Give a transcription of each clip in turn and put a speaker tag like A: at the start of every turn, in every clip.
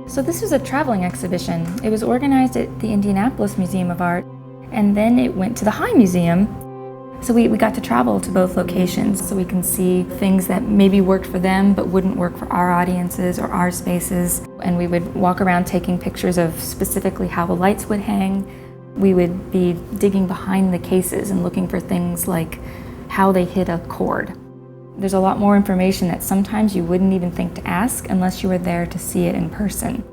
A: So this was a traveling exhibition. It was organized at the Indianapolis Museum of Art, and then it went to the High Museum. So we got to travel to both locations so we can see things that maybe worked for them but wouldn't work for our audiences or our spaces. And we would walk around taking pictures of specifically how the lights would hang. We would be digging behind the cases and looking for things like how they hit a chord. There's a lot more information that sometimes you wouldn't even think to ask unless you were there to see it in person.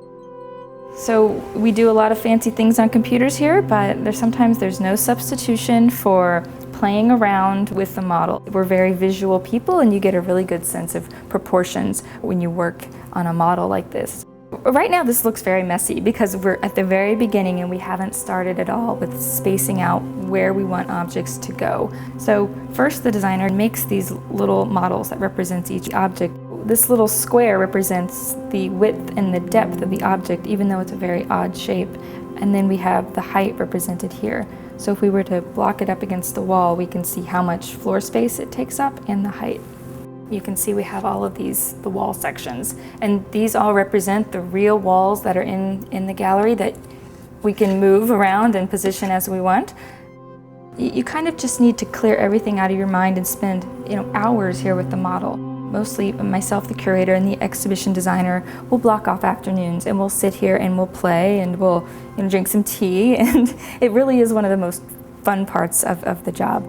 A: So we do a lot of fancy things on computers here, but sometimes there's no substitution for playing around with the model. We're very visual people, and you get a really good sense of proportions when you work on a model like this. Right now this looks very messy because we're at the very beginning and we haven't started at all with spacing out where we want objects to go. So first the designer makes these little models that represents each object. This little square represents the width and the depth of the object, even though it's a very odd shape. And then we have the height represented here. So if we were to block it up against the wall, we can see how much floor space it takes up and the height. You can see we have all of these, the wall sections, and these all represent the real walls that are in the gallery that we can move around and position as we want. You kind of just need to clear everything out of your mind and spend, hours here with the model. Mostly myself, the curator, and the exhibition designer will block off afternoons and we'll sit here and we'll play and we'll drink some tea, and it really is one of the most fun parts of the job.